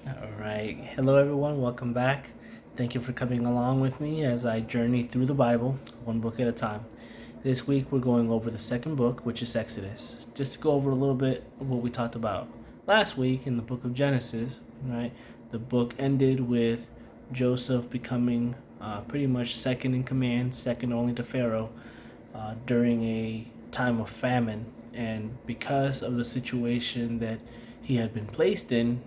All right. Hello, everyone. Welcome back. Thank you for coming along with me as I journey through the Bible, one book at a time. This week, we're going over the second book, which is Exodus. Just to go over a little bit of what we talked about last week in the book of Genesis, right? The book ended with Joseph becoming pretty much second in command, second only to Pharaoh, during a time of famine. And because of the situation that he had been placed in,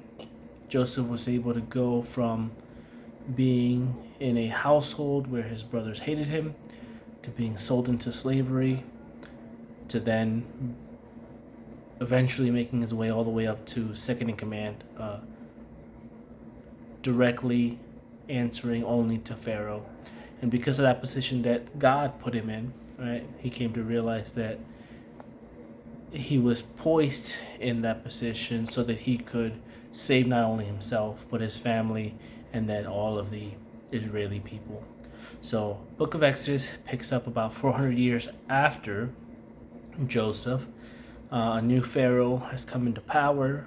Joseph was able to go from being in a household where his brothers hated him to being sold into slavery to then eventually making his way all the way up to second in command, directly answering only to Pharaoh. And because of that position that God put him in, right, he came to realize that he was poised in that position so that he could save not only himself but his family and then all of the Israeli people. So, Book of Exodus picks up about 400 years after Joseph. A new pharaoh has come into power.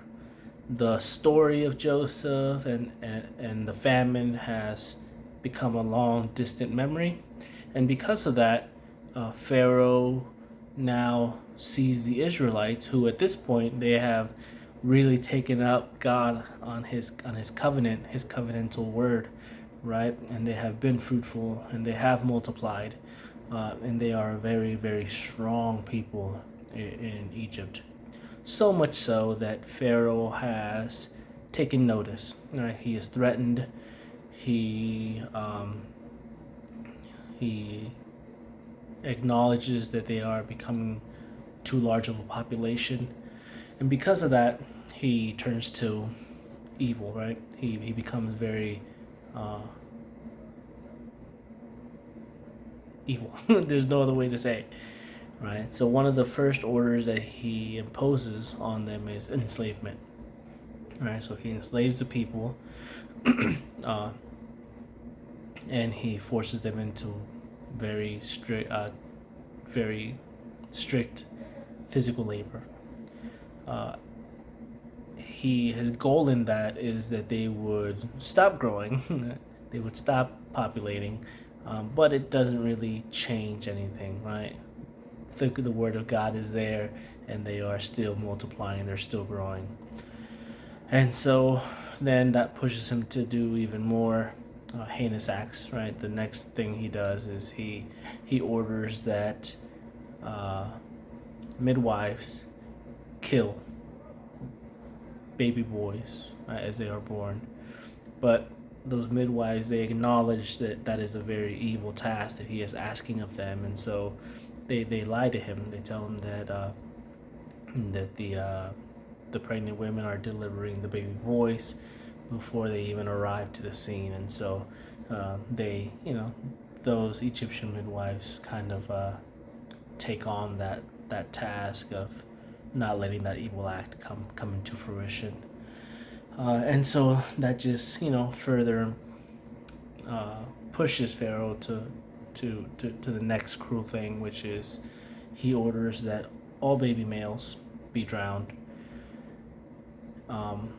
The story of Joseph and the famine has become a long distant memory, and because of that, Pharaoh now sees the Israelites, who at this point they have really taken up God on his covenant, his covenantal word, right? And they have been fruitful and they have multiplied, and they are a very very strong people in Egypt. So much so that Pharaoh has taken notice. Right? He is threatened. He acknowledges that they are becoming too large of a population, and because of that, he turns to evil. Right? He becomes very evil. There's no other way to say it. Right? So one of the first orders that he imposes on them is enslavement. Right? So he enslaves the people, uh, and he forces them into very strict, very strict physical labor. Uh, his goal in that is that they would stop growing, they would stop populating, but it doesn't really change anything, right? The word of God is there, and they are still multiplying, they're still growing, and so then that pushes him to do even more heinous acts. Right, the next thing he does is he orders that uh, midwives kill baby boys as they are born. But those midwives, they acknowledge that that is a very evil task that he is asking of them, and so they lie to him. They tell him that the pregnant women are delivering the baby boys before they even arrive to the scene, and so they, those Egyptian midwives kind of take on that task of not letting that evil act come into fruition. And so that just further uh, pushes Pharaoh to the next cruel thing, which is he orders that all baby males be drowned. Um,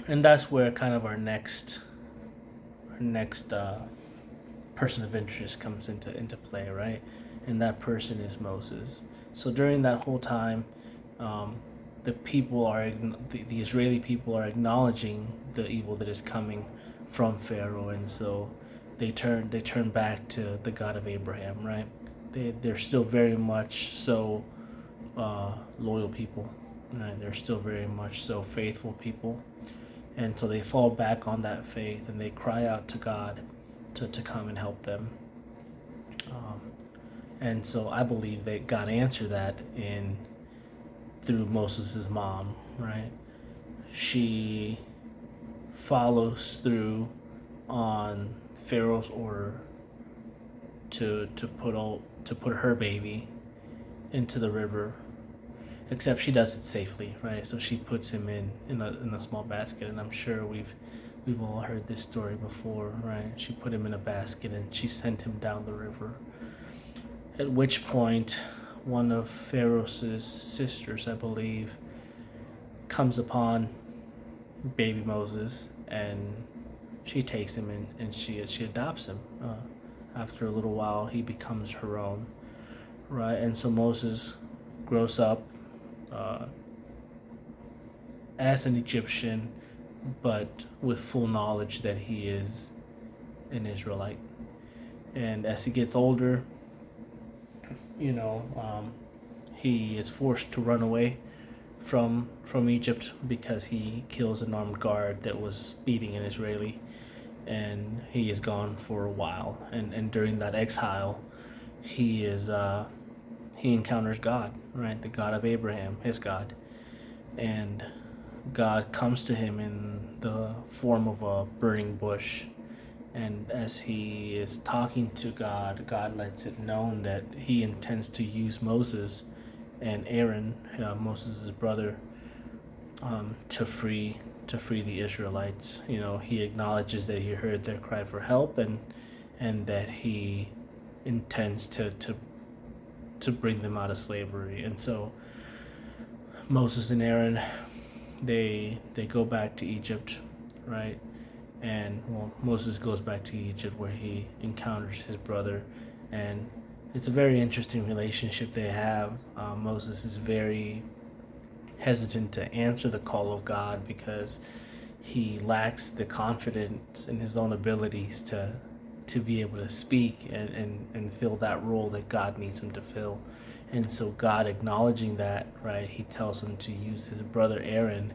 and that's where kind of our next person of interest comes into play, right? And that person is Moses. So during that whole time, um, the Israeli people are acknowledging the evil that is coming from Pharaoh, and so they turn back to the God of Abraham, right? They're still very much so loyal people, right? They're still very much so faithful people, and so they fall back on that faith and they cry out to God to come and help them. Um, and so I believe that God answered that in through Moses' mom, right? She follows through on Pharaoh's order to put her baby into the river, except she does it safely, right? So she puts him in a small basket, and I'm sure we've all heard this story before, right? She put him in a basket and she sent him down the river. At which point, one of Pharaoh's sisters, I believe, comes upon baby Moses, and she takes him and she adopts him. After a little while, he becomes her own, right? And so Moses grows up uh, as an Egyptian, but with full knowledge that he is an Israelite. And as he gets older, you know, he is forced to run away from Egypt because he kills an armed guard that was beating an Israeli, and he is gone for a while. And during that exile, he is he encounters God, right? The God of Abraham, his God, and God comes to him in the form of a burning bush. And as he is talking to God, God lets it known that he intends to use Moses and Aaron, Moses' brother, to free the Israelites. You know, he acknowledges that he heard their cry for help, and that he intends to bring them out of slavery. And so Moses and Aaron, they go back to Egypt, right? And well, Moses goes back to Egypt where he encounters his brother, and it's a very interesting relationship they have. Moses is very hesitant to answer the call of God because he lacks the confidence in his own abilities to be able to speak and fill that role that God needs him to fill. And so God acknowledging that, right, he tells him to use his brother Aaron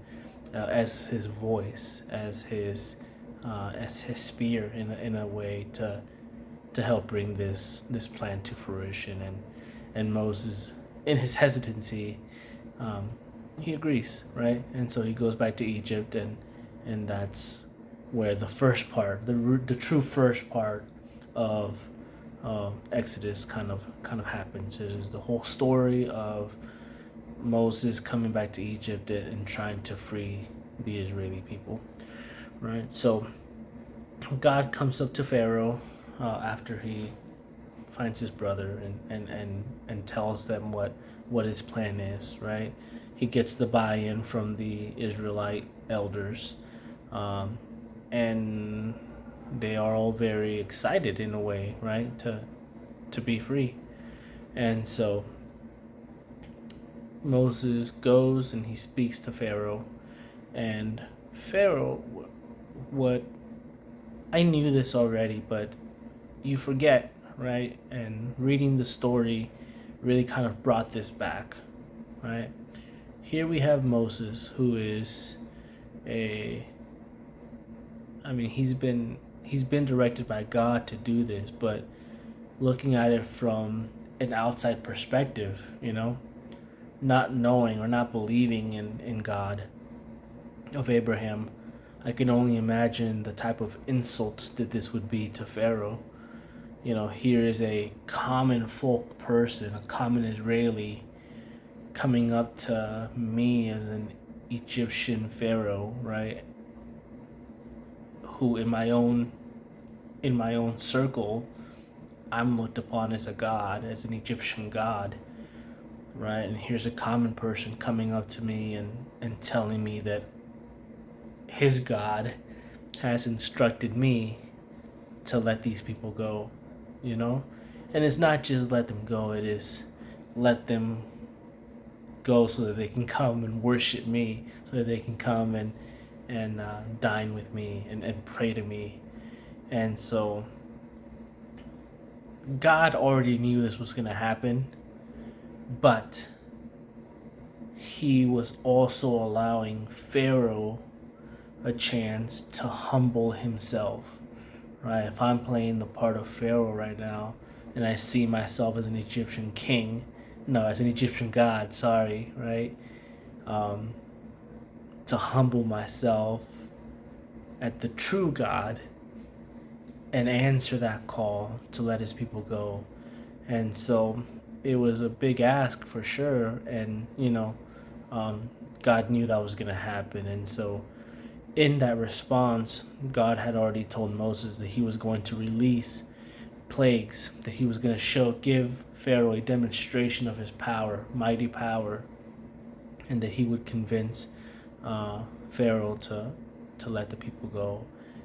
as his voice, as his spear in a way to help bring this plan to fruition. And Moses, in his hesitancy, um, he agrees, right? And so he goes back to Egypt, and that's where the first part, the true first part of Exodus kind of happens. It is the whole story of Moses coming back to Egypt and trying to free the Israeli people, right? So God comes up to Pharaoh after he finds his brother and tells them what his plan is, right? He gets the buy-in from the Israelite elders, and they are all very excited in a way, right, to be free. And so Moses goes and he speaks to Pharaoh, and Pharaoh, what I knew this already, but you forget, right? And reading the story really kind of brought this back, right? Here we have Moses, who is he's been directed by God to do this, but looking at it from an outside perspective, you know, not knowing or not believing in God of Abraham, I can only imagine the type of insult that this would be to Pharaoh. You know, here is a common folk person, a common Israeli, coming up to me as an Egyptian Pharaoh, right? Who in my own circle, I'm looked upon as a god, as an Egyptian god, right? And here's a common person coming up to me and telling me that his God has instructed me to let these people go, you know? And it's not just let them go, it is let them go so that they can come and worship me, so that they can come and dine with me and pray to me. And so God already knew this was going to happen, but he was also allowing Pharaoh a chance to humble himself, right? If I'm playing the part of Pharaoh right now and I see myself as an Egyptian king, no, as an Egyptian god, sorry, right? To humble myself at the true God and answer that call to let his people go. And so it was a big ask for sure. And, you know, God knew that was going to happen. And so in that response, God had already told Moses that he was going to release plagues, that he was going to give Pharaoh a demonstration of his power, mighty power, and that he would convince Pharaoh to let the people go.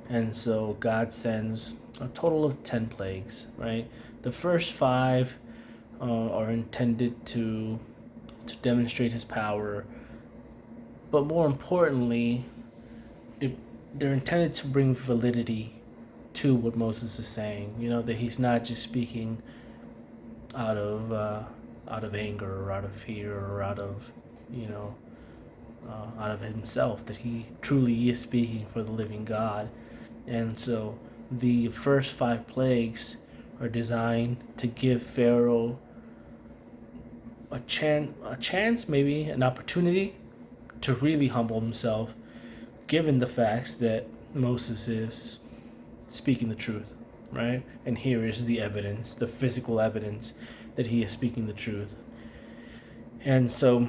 And so God sends a total of 10 plagues, right? The first 5 are intended to demonstrate his power, but more importantly, it, they're intended to bring validity to what Moses is saying. You know, that he's not just speaking out of anger or out of fear or out of, you know, out of himself, that he truly is speaking for the living God. And so the first 5 plagues are designed to give Pharaoh a chance, maybe an opportunity to really humble himself, given the facts that Moses is speaking the truth, right? And here is the evidence, the physical evidence that he is speaking the truth. And so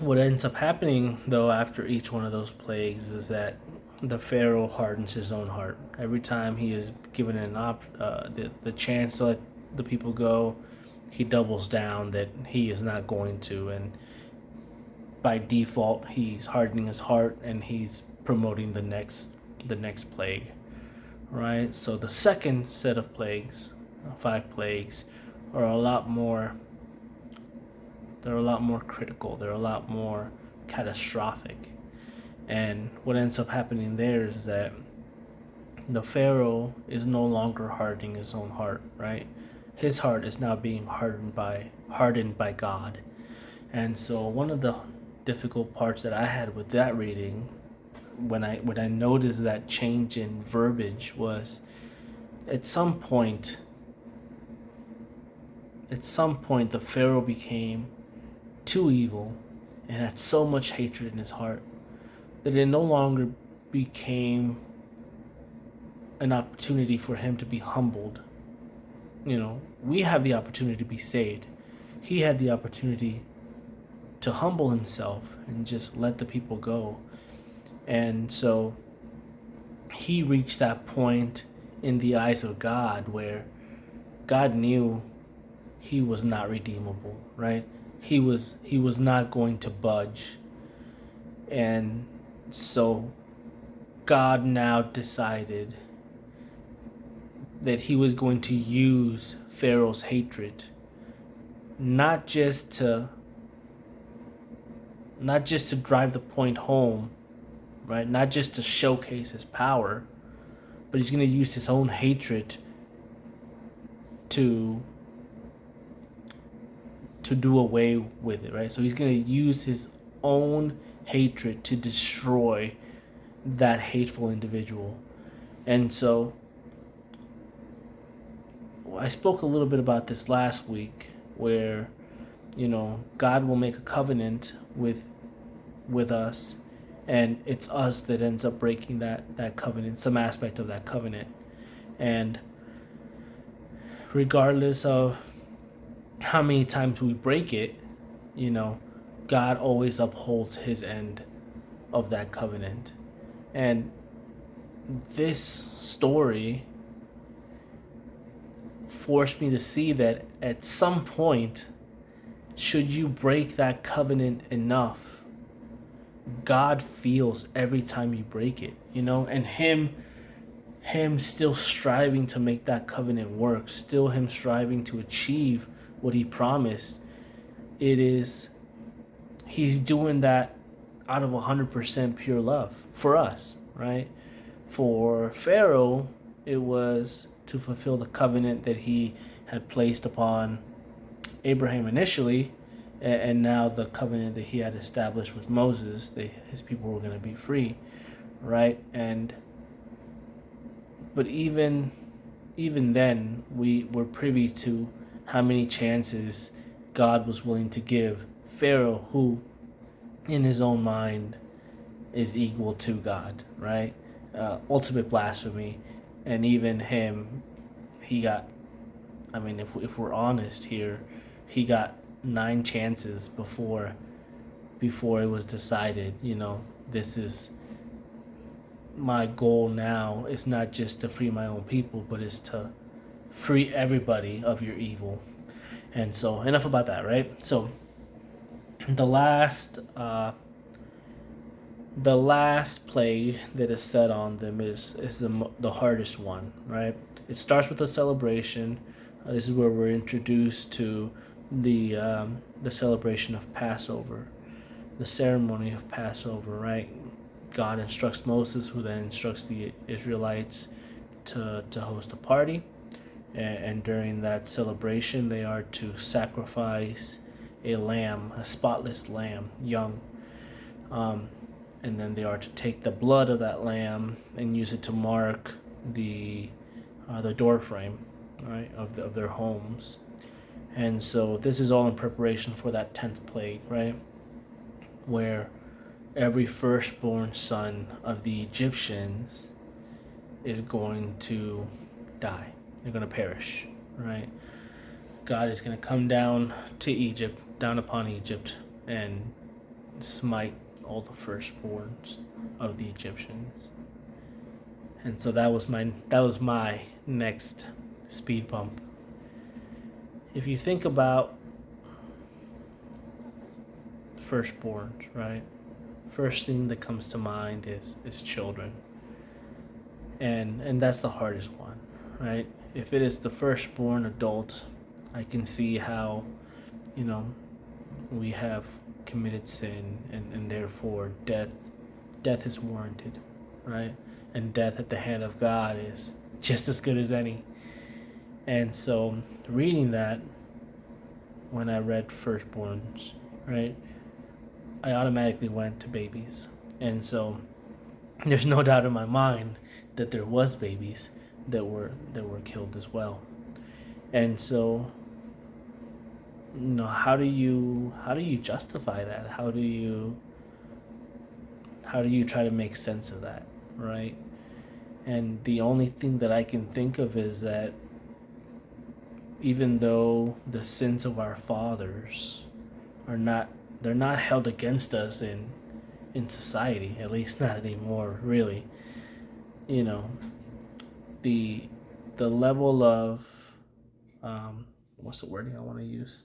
what ends up happening, though, after each one of those plagues is that the Pharaoh hardens his own heart. Every time he is given the chance to let the people go, he doubles down that he is not going to, and by default, he's hardening his heart and he's promoting the next plague, right? So the second set of plagues, 5 plagues, are a lot more. They're a lot more critical. They're a lot more catastrophic. And what ends up happening there is that the Pharaoh is no longer hardening his own heart, right? His heart is now being hardened by God. And so one of the difficult parts that I had with that reading, when I noticed that change in verbiage, was at some point the Pharaoh became too evil and had so much hatred in his heart that it no longer became an opportunity for him to be humbled. You know, we have the opportunity to be saved. He had the opportunity to humble himself and just let the people go. And so he reached that point in the eyes of God where God knew he was not redeemable, right? He was not going to budge. And so God now decided that he was going to use Pharaoh's hatred not just to drive the point home, right? Not just to showcase his power, but he's going to use his own hatred to do away with it, right? So he's going to use his own hatred to destroy that hateful individual. And so I spoke a little bit about this last week, where, you know, God will make a covenant with us, and it's us that ends up breaking that covenant, some aspect of that covenant. And regardless of how many times we break it, you know, God always upholds his end of that covenant. And this story forced me to see that at some point, should you break that covenant enough, God feels every time you break it, you know, and him still striving to make that covenant work, still him striving to achieve what he promised. He's doing that out of 100% pure love for us, right? For Pharaoh, it was to fulfill the covenant that he had placed upon Abraham initially, and now the covenant that he had established with Moses, that his people were going to be free, right? But even then, we were privy to how many chances God was willing to give Pharaoh, who in his own mind is equal to God, right? Ultimate blasphemy. And even him, he got, I mean, if we're honest here, he got 9 chances before it was decided, you know, this is my goal now. It's not just to free my own people, but it's to free everybody of your evil. And so enough about that, right? So the last The last plague that is set on them is the hardest one, right? It starts with a celebration. This is where we're introduced to the celebration of Passover, the ceremony of Passover, right? God instructs Moses, who then instructs the Israelites to host a party, and during that celebration, they are to sacrifice a lamb, a spotless lamb, young. Um, and then they are to take the blood of that lamb and use it to mark the door frame, right, of their homes. And so this is all in preparation for that 10th plague, right, where every firstborn son of the Egyptians is going to die. They're going to perish, right? God is going to come down to Egypt, down upon Egypt, and smite all the firstborns of the Egyptians. And so that was my next speed bump. If you think about firstborns, right? First thing that comes to mind is children. And that's the hardest one, right? If it is the firstborn adult, I can see how, you know, we have committed sin, and therefore death is warranted, right? And death at the hand of God is just as good as any. And so reading that, when I read firstborns, right, I automatically went to babies. And so there's no doubt in my mind that there was babies that were killed as well. And so, how do you justify that? How do you try to make sense of that, right? And the only thing that I can think of is that even though the sins of our fathers are not they're not held against us in society, at least not anymore, really. You know, the the level of what's the wording I want to use?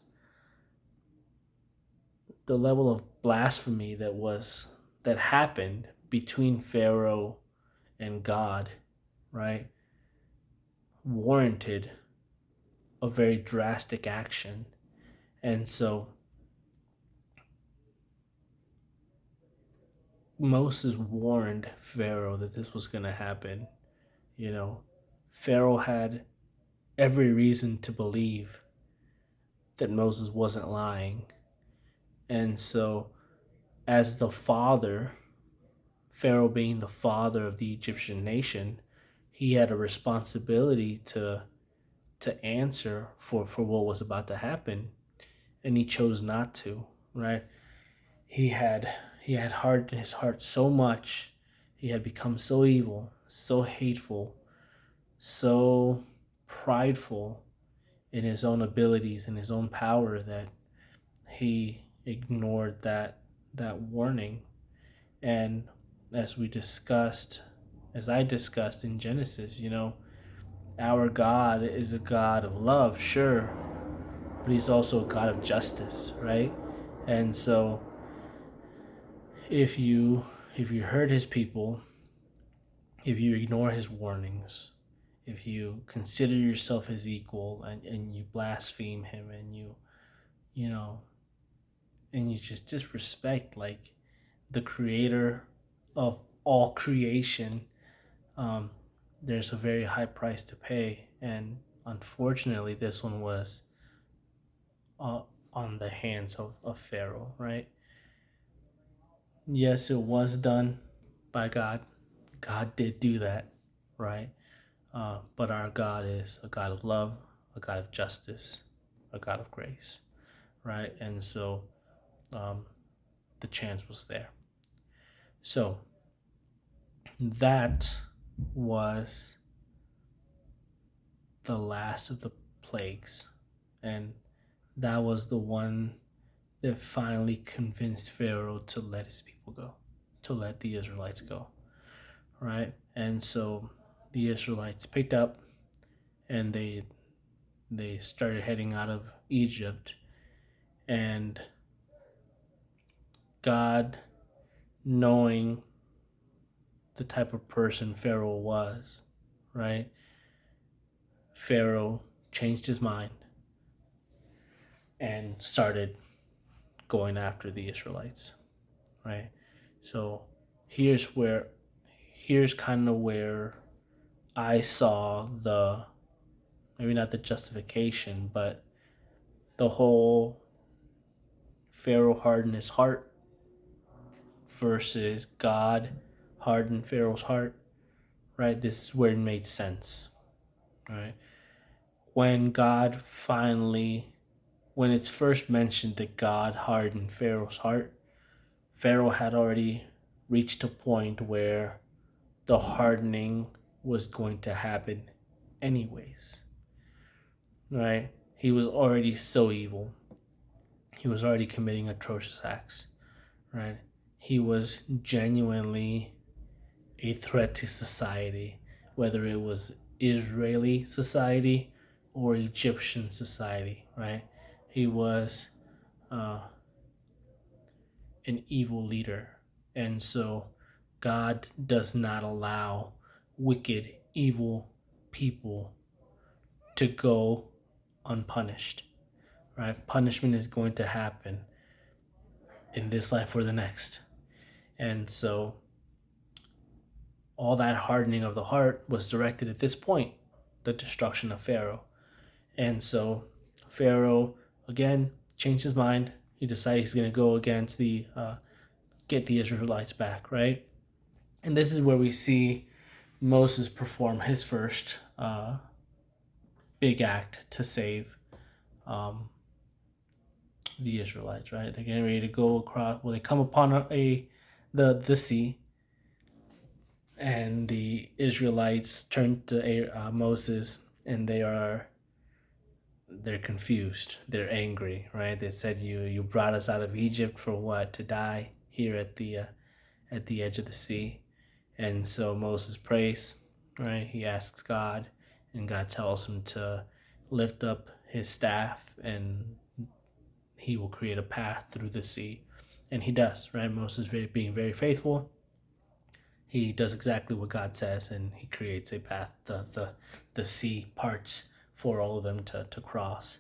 The level of blasphemy that happened between Pharaoh and God, right, warranted a very drastic action. And so Moses warned Pharaoh that this was going to happen. You know, Pharaoh had every reason to believe that Moses wasn't lying. And so, as the father, Pharaoh being the father of the Egyptian nation, he had a responsibility to answer for what was about to happen, and he chose not to, right? He had he had hardened his heart so much, he had become so evil, so hateful, so prideful in his own abilities and his own power that he ignored that warning. And as we discussed, as I discussed in Genesis, our God is a God of love, sure, but he's also a God of justice, right? And so if you if you hurt his people, if you ignore his warnings, if you consider yourself his equal, and you blaspheme him, and you know and you just disrespect, like, the creator of all creation, um, there's a very high price to pay. And unfortunately, this one was uh, on the hands of Pharaoh, right? Yes, it was done by God. God did do that, right? But our God is a God of love, a God of justice, a God of grace, right? And so um, the chance was there. So that was the last of the plagues. And that was the one that finally convinced Pharaoh to let his people go, to let the Israelites go, right? And so the Israelites picked up, and they started heading out of Egypt. And God knowing the type of person Pharaoh was, right? Pharaoh changed his mind and started going after the Israelites, right? So here's where here's kind of where I saw the, maybe not the justification, but the whole Pharaoh hardened his heart versus God hardened Pharaoh's heart, right? This is where it made sense, right? When God finally, when it's first mentioned that God hardened Pharaoh's heart, Pharaoh had already reached a point where the hardening was going to happen anyways, right? He was already so evil. He was already committing atrocious acts, right? He was genuinely a threat to society, whether it was Israeli society or Egyptian society, right? He was uh, an evil leader. And so God does not allow wicked, evil people to go unpunished, right? Punishment is going to happen in this life or the next. And so all that hardening of the heart was directed at this point, the destruction of Pharaoh. And so Pharaoh, again, changed his mind. He decided he's going to go against get the Israelites back, right? And this is where we see Moses perform his first big act to save um, the Israelites, right? They're getting ready to go across. Well, they come upon the sea, and the Israelites turn to Moses, and they're confused. They're angry, right? They said, "You brought us out of Egypt for what? To die here at the edge of the sea." And so Moses prays, right? He asks God, and God tells him to lift up his staff, and he will create a path through the sea. And he does, right? Moses being very faithful. He does exactly what God says, and he creates a path. The sea parts for all of them to cross.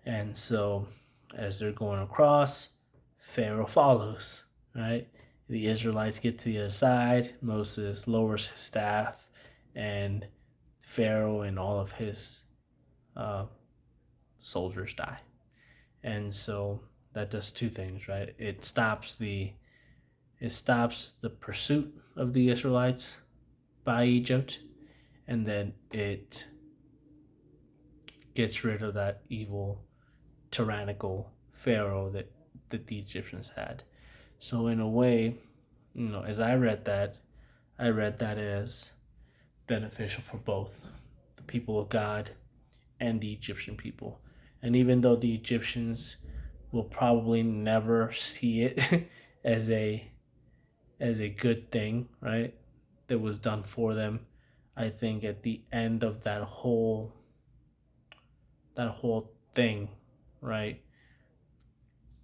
And so as they're going across, Pharaoh follows, right? The Israelites get to the other side. Moses lowers his staff, and Pharaoh and all of his uh, soldiers die. And so that does two things, right? It stops the pursuit of the Israelites by Egypt, and then it gets rid of that evil, tyrannical Pharaoh that the Egyptians had. So in a way, as I read that as beneficial for both the people of God and the Egyptian people. And even though the Egyptians will probably never see it as a good thing, right? That was done for them. I think at the end of that whole thing, right?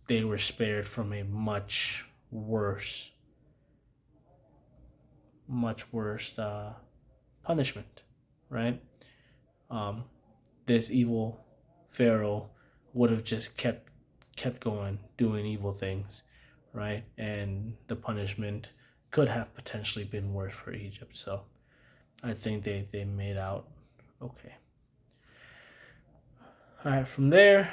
They were spared from a much worse punishment, right? Um, this evil Pharaoh would have just kept going, doing evil things, right? And the punishment could have potentially been worse for Egypt. So I think they made out okay. All right, from there,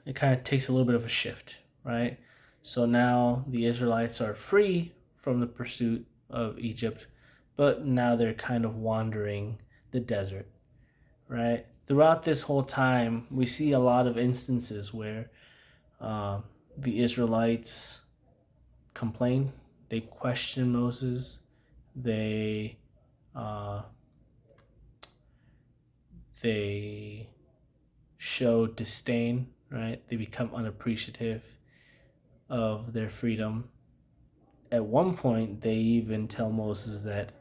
it kind of takes a little bit of a shift, right? So now the Israelites are free from the pursuit of Egypt, but now they're kind of wandering the desert, right? Throughout this whole time, we see a lot of instances where the Israelites complain, they question Moses, they uh, they show disdain, right? They become unappreciative of their freedom. At one point, they even tell Moses that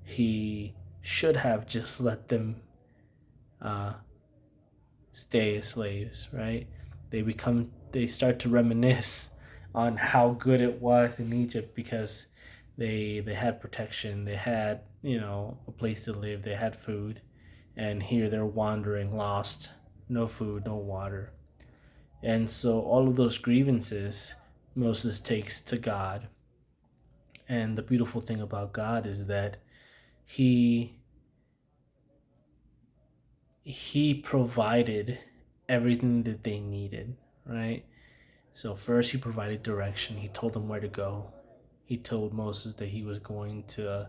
he should have just let them uh, stay as slaves, right? They start to reminisce on how good it was in Egypt because they had protection, they had, you know, a place to live, they had food, and here they're wandering, lost, no food, no water. And so all of those grievances Moses takes to God. And the beautiful thing about God is that he he provided everything that they needed, right? So first he provided direction. He told them where to go. He told Moses that he was going to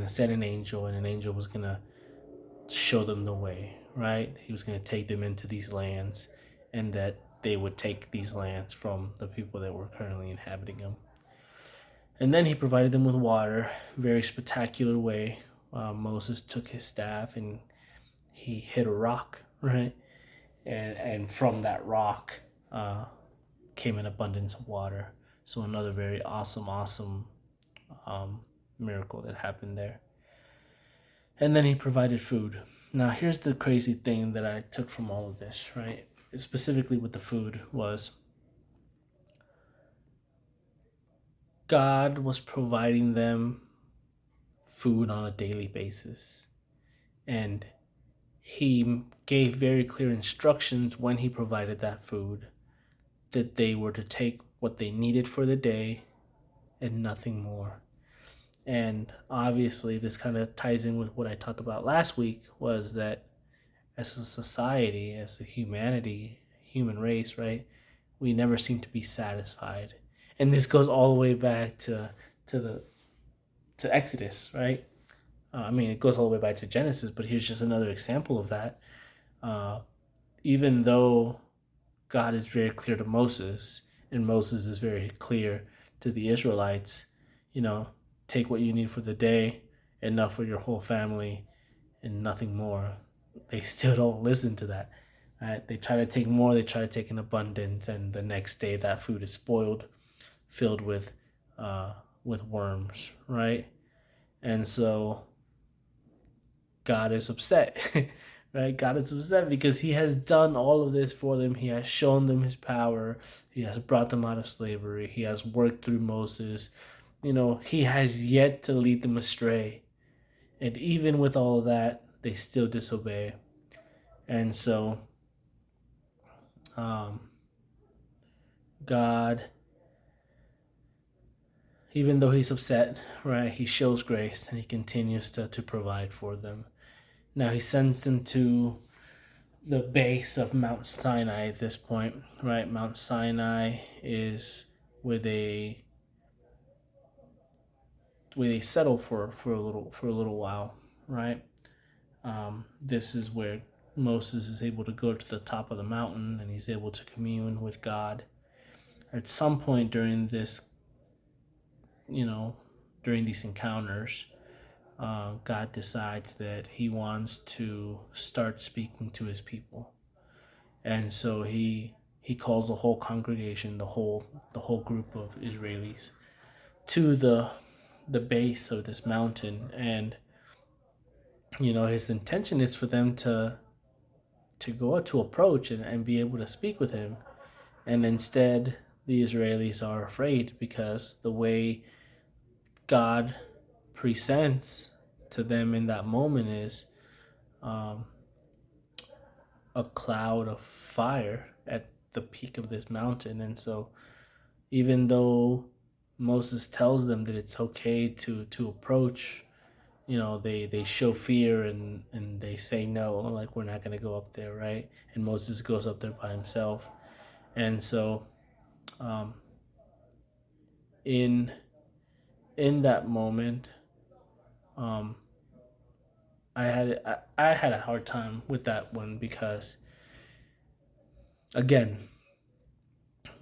send an angel, and an angel was going to show them the way, right? He was going to take them into these lands, and that they would take these lands from the people that were currently inhabiting them. And then he provided them with water, very spectacular way. Moses took his staff and he hit a rock, right? And from that rock uh, came an abundance of water. So another very awesome um, miracle that happened there. And then he provided food. Now here's the crazy thing that I took from all of this, right? Specifically with the food was God was providing them food on a daily basis. And he gave very clear instructions when he provided that food that they were to take what they needed for the day and nothing more. And obviously, this kind of ties in with what I talked about last week was that as a society, as a human race, right, we never seem to be satisfied. And this goes all the way back to the to Exodus, right? I mean, it goes all the way back to Genesis, but here's just another example of that. Uh, Even though God is very clear to Moses, and Moses is very clear to the Israelites, you know, take what you need for the day, enough for your whole family, and nothing more. They still don't listen to that. Right? They try to take more, they try to take in abundance, and the next day that food is spoiled, filled uh, with worms, right? And so God is upset, right? God is upset because He has done all of this for them. He has shown them His power. He has brought them out of slavery. He has worked through Moses. You know, He has yet to lead them astray. And even with all of that, they still disobey. And so, um, God, even though He's upset, right, He shows grace and He continues to provide for them. Now, He sends them to the base of Mount Sinai at this point, right? Mount Sinai is where they settle for a little while, right? This is where Moses is able to go to the top of the mountain and he's able to commune with God. At some point during this, you know, during these encounters, God decides that He wants to start speaking to His people, and so he calls the whole congregation, the whole group of Israelis, to the base of this mountain, and you know his intention is for them to go up to approach and be able to speak with him, and instead the Israelis are afraid because the way God presents to them in that moment is um, a cloud of fire at the peak of this mountain, and so even though Moses tells them that it's okay to approach, you know, they show fear and they say no, like we're not gonna go up there, right? And Moses goes up there by himself, and so um, in in that moment, um, I had a hard time with that one because again,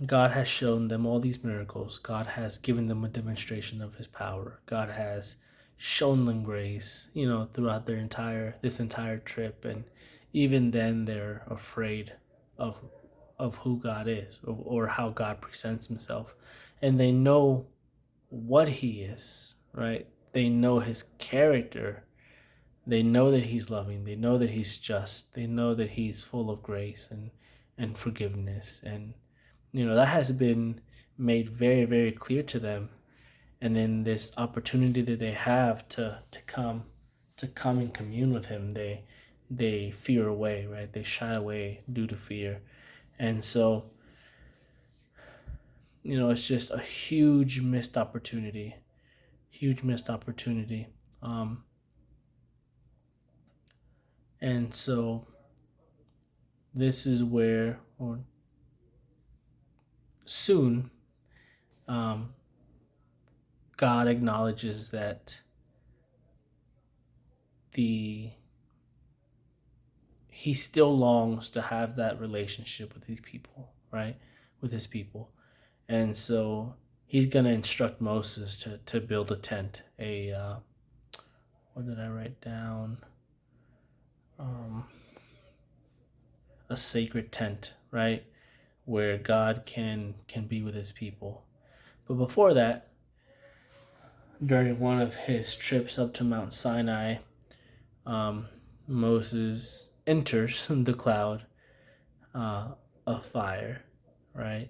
God has shown them all these miracles. God has given them a demonstration of His power. God has shown them grace, you know, throughout their entire trip, and even then they're afraid of who God is, or how God presents Himself, and they know what He is, right? They know His character. They know that He's loving. They know that He's just. They know that He's full of grace and forgiveness, and you know that has been made very, very clear to them. And then this opportunity that they have to come and commune with him, they fear away, right? They shy away due to fear. And so, it's just a huge missed opportunity. Huge missed opportunity. And so this is where, or soon, um, God acknowledges that he still longs to have that relationship with these people, right? With his people. And so he's going to instruct Moses to build a tent, what did I write down? Um, a sacred tent, right? Where God can be with his people. But before that, during one of his trips up to Mount Sinai, um, Moses enters the cloud of fire, right?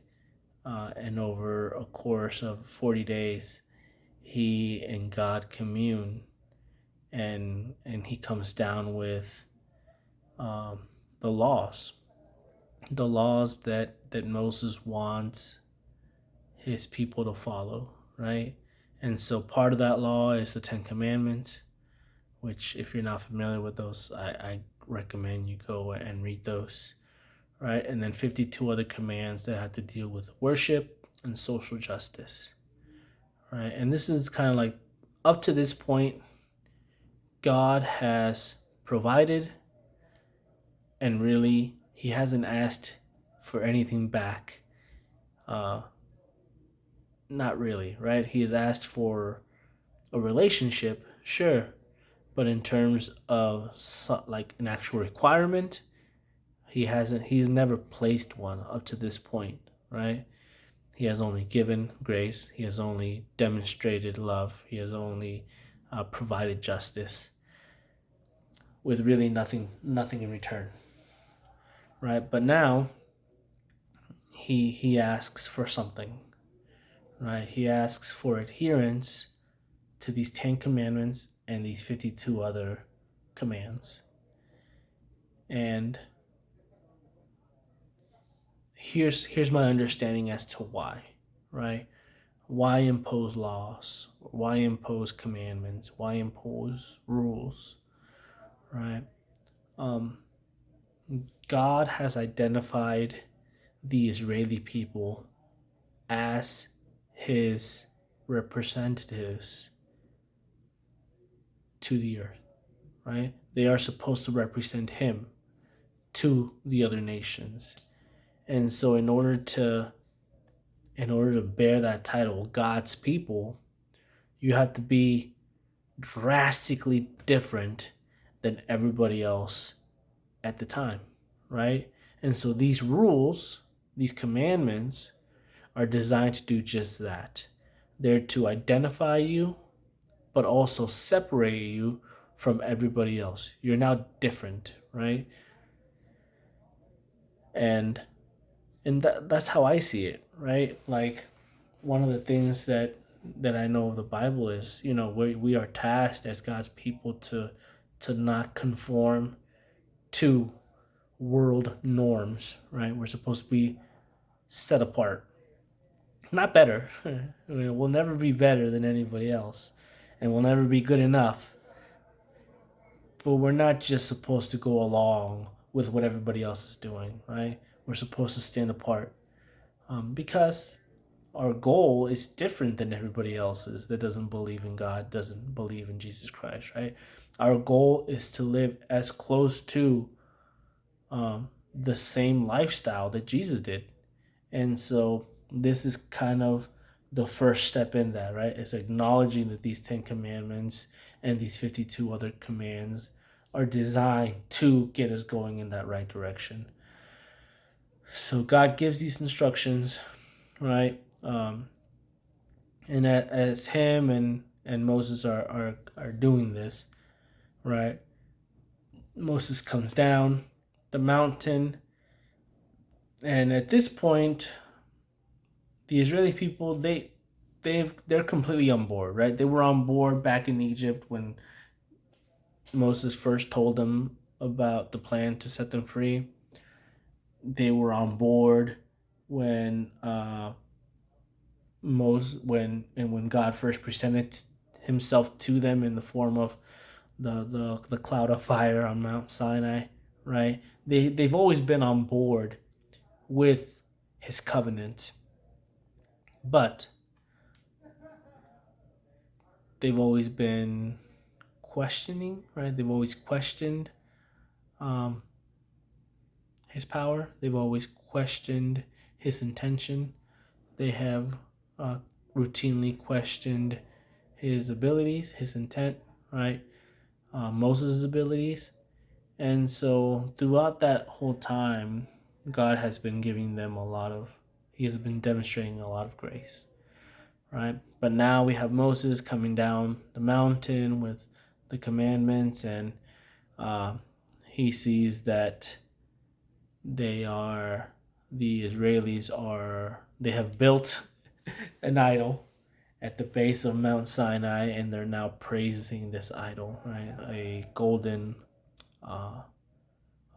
And over a course of 40 days, he and God commune, and he comes down with um, the laws, that Moses wants his people to follow, right? And so part of that law is the Ten Commandments, which, if you're not familiar with those, I recommend you go and read those, right? And then 52 other commands that have to deal with worship and social justice, right? And this is kind of like, up to this point, God has provided, and really, he hasn't asked for anything back. Uh, Not really, right? He has asked for a relationship, sure, but in terms of like an actual requirement, he's never placed one up to this point, right? He has only given grace, he has only demonstrated love, he has only provided justice, with really nothing in return, right? But now he asks for something, right? He asks for adherence to these 10 commandments and these 52 other commands. And here's my understanding as to why, right? Why impose laws? Why impose commandments? Why impose rules? Right? Um, God has identified the Israeli people as his representatives to the earth, right? They are supposed to represent him to the other nations. And so in order to bear that title, God's people, you have to be drastically different than everybody else at the time, right? And so these rules, these commandments, are designed to do just that. They're to identify you, but also separate you from everybody else. You're now different, right? And that's how I see it, right? Like, one of the things that I know of the Bible is, we are tasked as God's people to not conform to world norms, right? We're supposed to be set apart, not better. I mean, we'll never be better than anybody else, and we'll never be good enough. But we're not just supposed to go along with what everybody else is doing, right? We're supposed to stand apart, because our goal is different than everybody else's that doesn't believe in God, doesn't believe in Jesus Christ, right? Our goal is to live as close to the same lifestyle that Jesus did. And so this is kind of the first step in that, right? It's acknowledging that these 10 commandments and these 52 other commands are designed to get us going in that right direction. So God gives these instructions, right? And as him and Moses are doing this, right? Moses comes down the mountain, and at this point, the Israeli people, they're completely on board, right? They were on board back in Egypt when Moses first told them about the plan to set them free. They were on board when when God first presented himself to them in the form of the cloud of fire on Mount Sinai, right? They've always been on board with his covenant, but they've always been questioning, right? They've always questioned um, his power. They've always questioned his intention. They have uh, routinely questioned his abilities, his intent, right? Moses' abilities. And so throughout that whole time, God has been giving them he has been demonstrating a lot of grace, right? But now we have Moses coming down the mountain with the commandments, and uh, he sees that they are, they have built an idol at the base of Mount Sinai, and they're now praising this idol, right? Uh,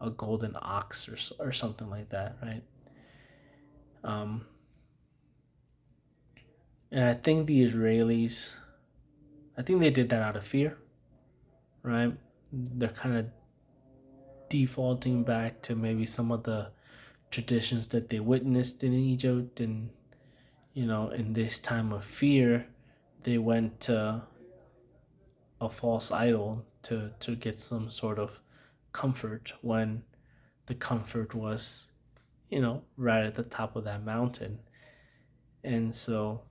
a golden ox or something like that, right? Um, and I think they did that out of fear, right? They're kind of defaulting back to maybe some of the traditions that they witnessed in Egypt, and in this time of fear, they went to a false idol to get some sort of comfort when the comfort was right at the top of that mountain. And so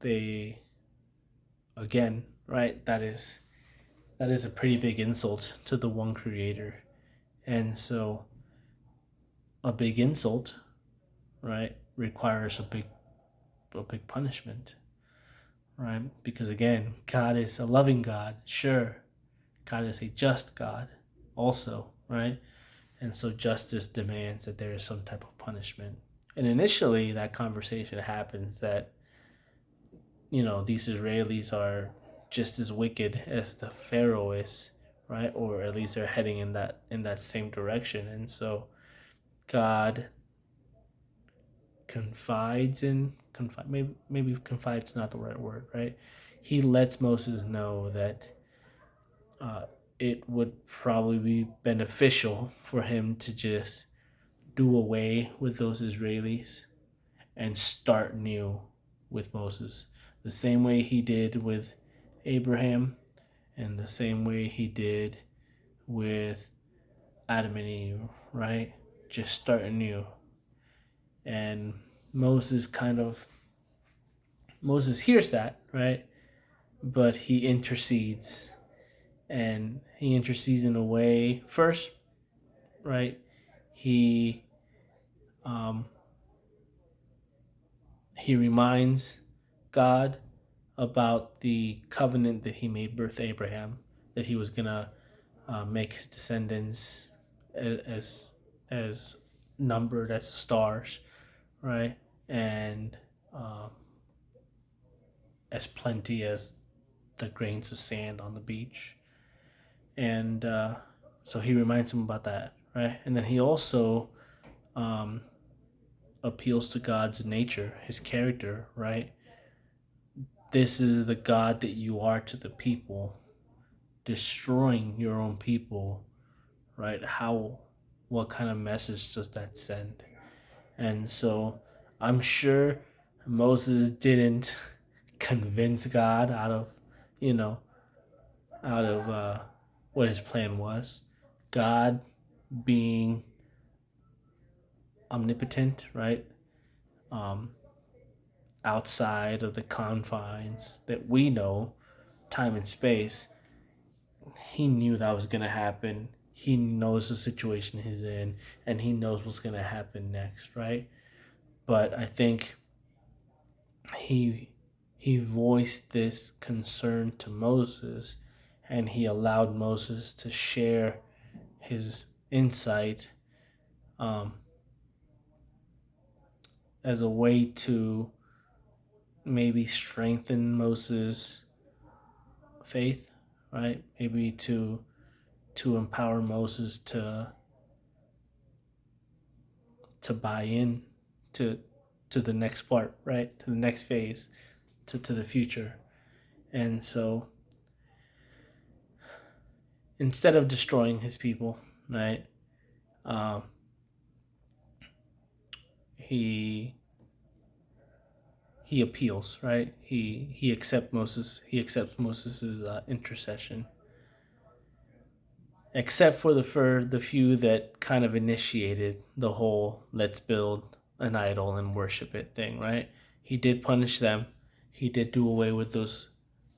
they, again, right, that is a pretty big insult to the one creator. And so a big insult, right, requires a big punishment, right? Because again, God is a loving God, sure. God is a just God also, right? And so justice demands that there is some type of punishment. And initially that conversation happens that these Israelis are just as wicked as the Pharaoh is, right? Or at least they're heading in that same direction. And so God maybe confides not the right word, right? He lets Moses know that uh, it would probably be beneficial for him to just do away with those Israelis and start new with Moses, the same way he did with Abraham, and the same way he did with Adam and Eve, right? Just start anew. And Moses kind of Moses hears that, right? But he intercedes, and he intercedes in a way. First, right? He um, he reminds God about the covenant that he made with Abraham, that he was gonna make his descendants as numbered as the stars, right, and uh, as plenty as the grains of sand on the beach. And so he reminds him about that, right, and then he also um, appeals to God's nature, his character, right. This is the God that you are to the people, destroying your own people, right? What kind of message does that send? And so I'm sure Moses didn't convince God you know, out of what his plan was. God being omnipotent, right? Um, Outside of the confines that we know, time and space, he knew that was going to happen. He knows the situation he's in, and he knows what's going to happen next, right? But I think he he voiced this concern to Moses, and he allowed Moses to share his insight, um, as a way to maybe strengthen Moses' faith, right? Maybe to empower Moses to buy in to to the next part, right? To the next phase, to the future. And so instead of destroying his people, right? Um, he he appeals, right? He accepts Moses. He accepts Moses's intercession, except for the few that kind of initiated the whole "let's build an idol and worship it" thing, right? He did punish them. He did do away with those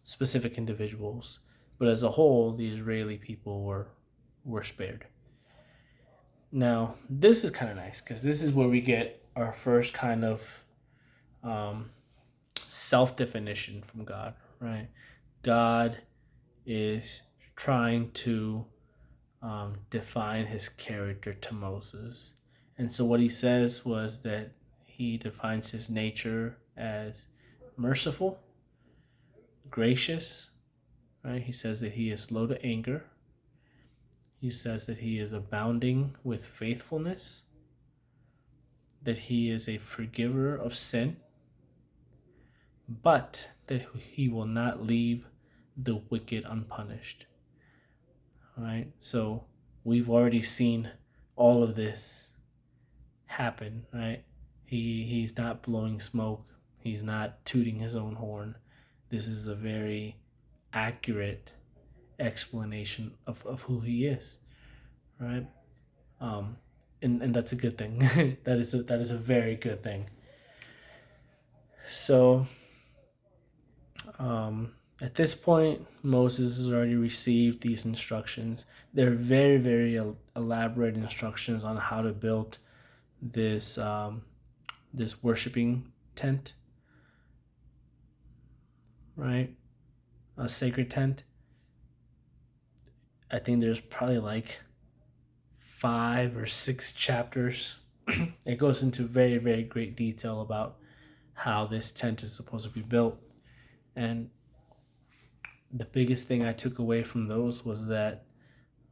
specific individuals, but as a whole, the Israeli people were spared. Now, this is kind of nice because this is where we get our first kind of um, self definition from God, right? God is trying to define his character to Moses. And so what he says was that he defines his nature as merciful, gracious, right? He says that he is slow to anger. He says that he is abounding with faithfulness, that he is a forgiver of sin, but that he will not leave the wicked unpunished. Right? So we've already seen all of this happen, right? He's not blowing smoke. He's not tooting his own horn. This is a very accurate explanation of who he is, right? Um, and that's a good thing. That is a very good thing. So at this point, Moses has already received these instructions. They're very, very elaborate instructions on how to build this this worshiping tent, right? A sacred tent. I think there's probably like 5 or 6 chapters. It goes into very, very great detail about how this tent is supposed to be built. And the biggest thing I took away from those was that,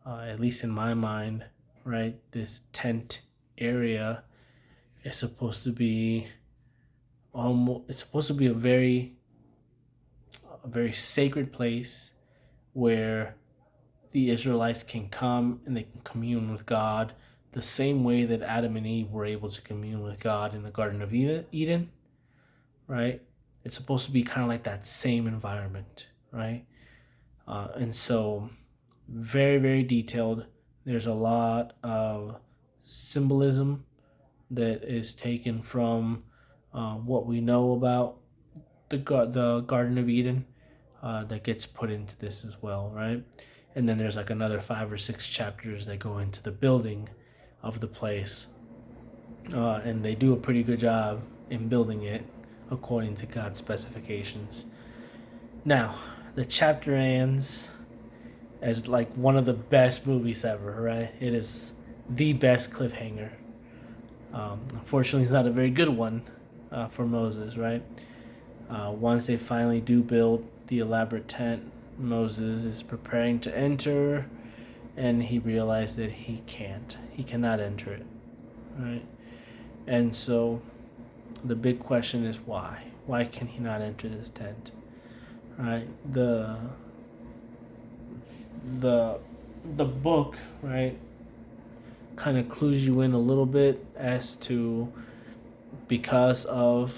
at least in my mind, right, this tent area is supposed to be almost, it's supposed to be a very sacred place where the Israelites can come and they can commune with God the same way that Adam and Eve were able to commune with God in the Garden of Eden, right? It's supposed to be kind of like that same environment, right? And so, very, very detailed. There's a lot of symbolism that is taken from what we know about the Garden of Eden that gets put into this as well, right? And then there's like another 5 or 6 chapters that go into the building of the place, and they do a pretty good job in building it according to God's specifications. Now, the chapter ends as like one of the best movies ever, right? It is the best cliffhanger. Unfortunately, it's not a very good one for Moses, right? Once they finally do build the elaborate tent, Moses is preparing to enter, and he realized that he can't. He cannot enter it, right? And so the big question is why? Why can he not enter this tent? Right? The the book, right, kind of clues you in a little bit as to because of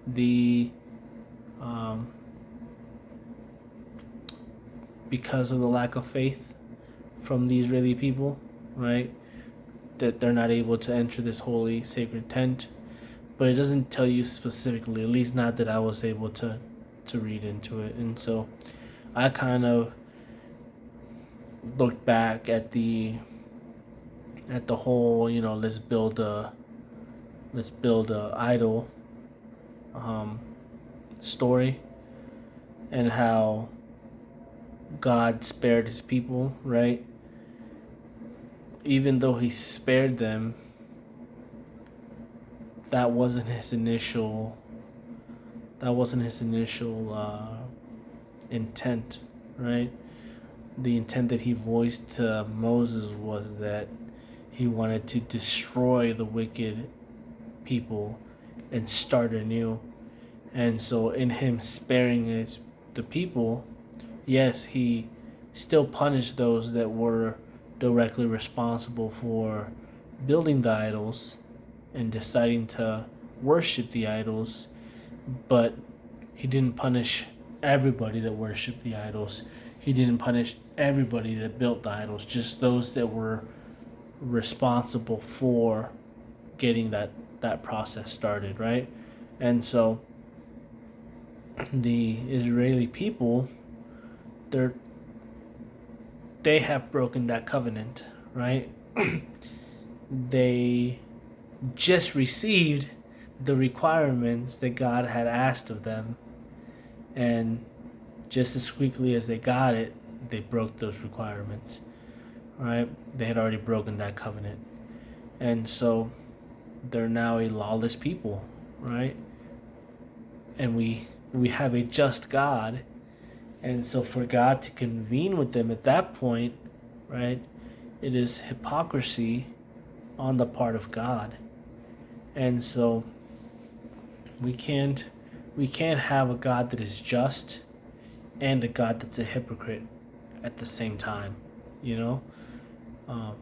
the um, because of the lack of faith from the Israeli people, right? That they're not able to enter this holy sacred tent. But it doesn't tell you specifically, at least not that I was able to read into it. And so I kind of looked back at the whole, let's build a idol um, story, and how God spared his people, right? Even though he spared them, that wasn't his initial. That wasn't his initial intent, right? The intent that he voiced to Moses was that he wanted to destroy the wicked people and start anew. And so, in him sparing the people, yes, he still punished those that were directly responsible for building the idols and deciding to worship the idols, but he didn't punish everybody that worshiped the idols. He didn't punish everybody that built the idols, just those that were responsible for getting that process started, right? And so the Israeli people, they're they have broken that covenant, right? They just received the requirements that God had asked of them, and just as quickly as they got it, they broke those requirements, right? They had already broken that covenant, and so they're now a lawless people, right? And we have a just God, and so for God to convene with them at that point, right, it is hypocrisy on the part of God. And so we can't have a God that is just and a God that's a hypocrite at the same time, you know. Um,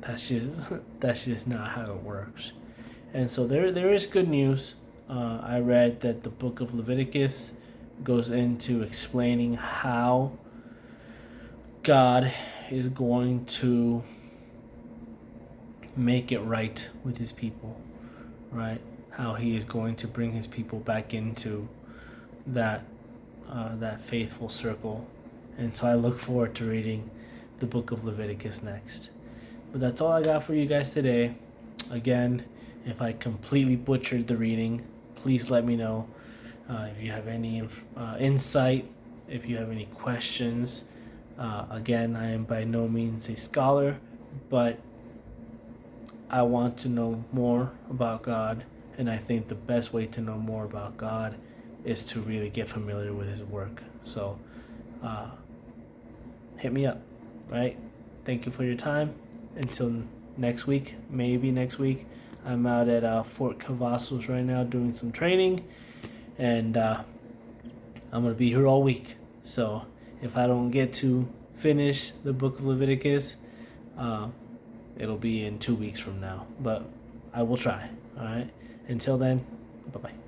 that's just that's just not how it works. And so there is good news. I read that the book of Leviticus goes into explaining how God is going to make it right with his people, right? How he is going to bring his people back into that that faithful circle. And so I look forward to reading the book of Leviticus next. But that's all I got for you guys today. Again, if I completely butchered the reading, please let me know. If you have any insight, if you have any questions. Again, I am by no means a scholar, but I want to know more about God, and I think the best way to know more about God is to really get familiar with his work. So hit me up, right? Thank you for your time. Until next week, maybe next week. I'm out at Fort Cavazos right now doing some training, and I'm going to be here all week. So if I don't get to finish the book of Leviticus, it'll be in 2 weeks from now. But I will try, all right? Until then, bye-bye.